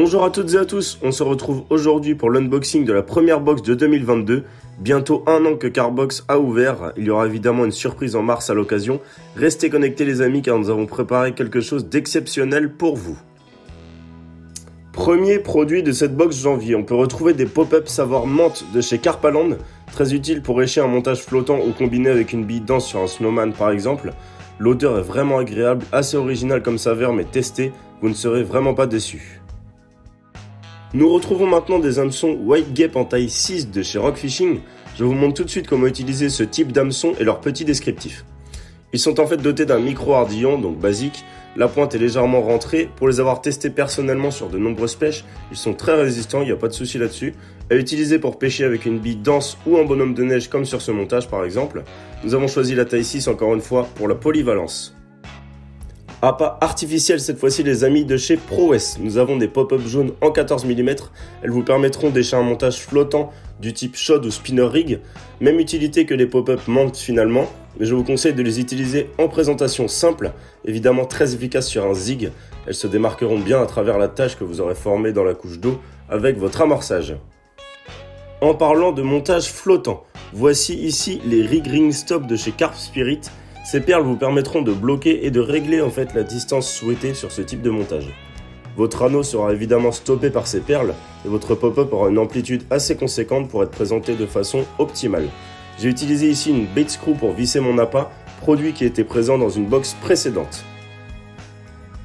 Bonjour à toutes et à tous, on se retrouve aujourd'hui pour l'unboxing de la première box de 2022. Bientôt un an que Cardbox a ouvert, il y aura évidemment une surprise en mars à l'occasion. Restez connectés les amis car nous avons préparé quelque chose d'exceptionnel pour vous. Premier produit de cette box janvier, on peut retrouver des pop-up saveur menthe de chez Carpaland, très utile pour écher un montage flottant ou combiné avec une bille dense sur un snowman par exemple. L'odeur est vraiment agréable, assez originale comme saveur mais testée, vous ne serez vraiment pas déçus. Nous retrouvons maintenant des hameçons White Gape en taille 6 de chez Rock Fishing. Je vous montre tout de suite comment utiliser ce type d'hameçon et leur petit descriptif. Ils sont en fait dotés d'un micro-ardillon, donc basique. La pointe est légèrement rentrée. Pour les avoir testés personnellement sur de nombreuses pêches, ils sont très résistants, il n'y a pas de souci là-dessus. À utiliser pour pêcher avec une bille dense ou un bonhomme de neige comme sur ce montage par exemple. Nous avons choisi la taille 6 encore une fois pour la polyvalence. Appât artificiel cette fois-ci les amis de chez ProWest. Nous avons des pop-up jaunes en 14 mm. Elles vous permettront d'écher un montage flottant du type shod ou spinner rig. Même utilité que les pop-up menthe finalement. Mais je vous conseille de les utiliser en présentation simple. Évidemment très efficace sur un zig. Elles se démarqueront bien à travers la tache que vous aurez formée dans la couche d'eau avec votre amorçage. En parlant de montage flottant, voici ici les Rig Ring Stop de chez Carp Spirit. Ces perles vous permettront de bloquer et de régler en fait la distance souhaitée sur ce type de montage. Votre anneau sera évidemment stoppé par ces perles et votre pop-up aura une amplitude assez conséquente pour être présenté de façon optimale. J'ai utilisé ici une bait screw pour visser mon appât, produit qui était présent dans une box précédente.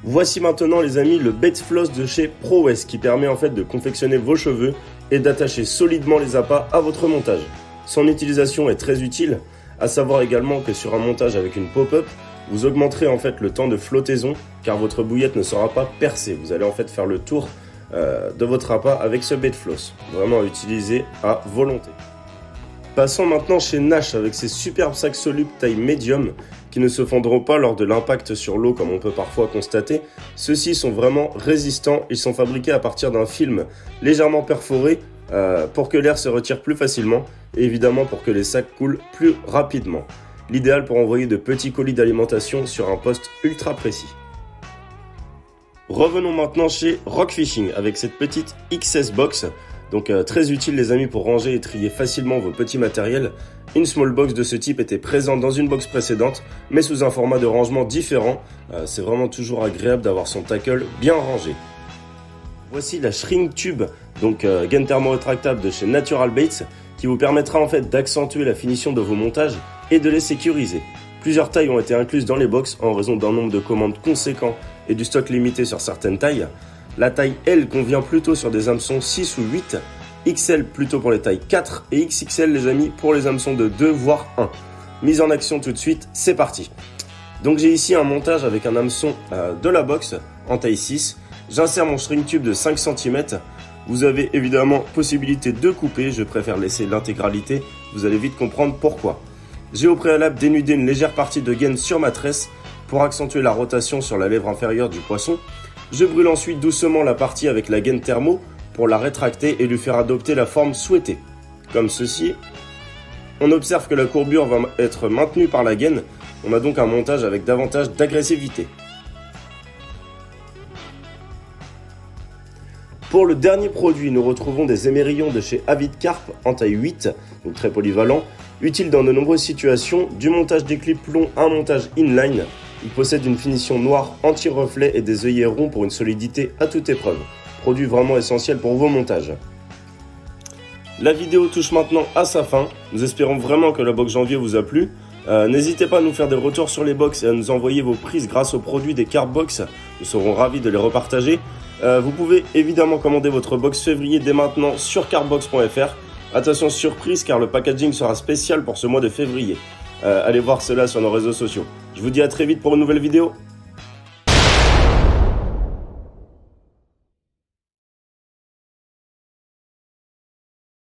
Voici maintenant les amis le bait floss de chez ProWest qui permet en fait de confectionner vos cheveux et d'attacher solidement les appâts à votre montage. Son utilisation est très utile. À savoir également que sur un montage avec une pop-up, vous augmenterez en fait le temps de flottaison car votre bouillette ne sera pas percée. Vous allez en fait faire le tour de votre appât avec ce bait floss. Vraiment à utiliser à volonté. Passons maintenant chez Nash avec ces superbes sacs solubles taille médium qui ne se fondront pas lors de l'impact sur l'eau comme on peut parfois constater. Ceux-ci sont vraiment résistants, ils sont fabriqués à partir d'un film légèrement perforé pour que l'air se retire plus facilement et évidemment pour que les sacs coulent plus rapidement. L'idéal pour envoyer de petits colis d'alimentation sur un poste ultra précis. Revenons maintenant chez Rock Fishing avec cette petite XS Box. Donc très utile les amis pour ranger et trier facilement vos petits matériels. Une small box de ce type était présente dans une box précédente mais sous un format de rangement différent. C'est vraiment toujours agréable d'avoir son tackle bien rangé. Voici la Shrink Tube, donc gaine thermo-rétractable de chez Natural Baits qui vous permettra en fait d'accentuer la finition de vos montages et de les sécuriser. Plusieurs tailles ont été incluses dans les box en raison d'un nombre de commandes conséquent et du stock limité sur certaines tailles. La taille L convient plutôt sur des hameçons 6 ou 8, XL plutôt pour les tailles 4 et XXL les amis pour les hameçons de 2 voire 1. Mise en action tout de suite, c'est parti. Donc j'ai ici un montage avec un hameçon de la box en taille 6. J'insère mon shrink tube de 5 cm. Vous avez évidemment possibilité de couper, je préfère laisser l'intégralité, vous allez vite comprendre pourquoi. J'ai au préalable dénudé une légère partie de gaine sur ma tresse pour accentuer la rotation sur la lèvre inférieure du poisson. Je brûle ensuite doucement la partie avec la gaine thermo pour la rétracter et lui faire adopter la forme souhaitée. Comme ceci, on observe que la courbure va être maintenue par la gaine, on a donc un montage avec davantage d'agressivité. Pour le dernier produit, nous retrouvons des émerillons de chez Avid Carp en taille 8, donc très polyvalent, utile dans de nombreuses situations, du montage des clips longs à un montage inline. Il possède une finition noire anti-reflet et des œillets ronds pour une solidité à toute épreuve. Produit vraiment essentiel pour vos montages. La vidéo touche maintenant à sa fin. Nous espérons vraiment que la box janvier vous a plu. N'hésitez pas à nous faire des retours sur les box et à nous envoyer vos prises grâce aux produits des Cardbox. Nous serons ravis de les repartager. Vous pouvez évidemment commander votre box février dès maintenant sur cardbox.fr. Attention surprise car le packaging sera spécial pour ce mois de février. Allez voir cela sur nos réseaux sociaux. Je vous dis à très vite pour une nouvelle vidéo.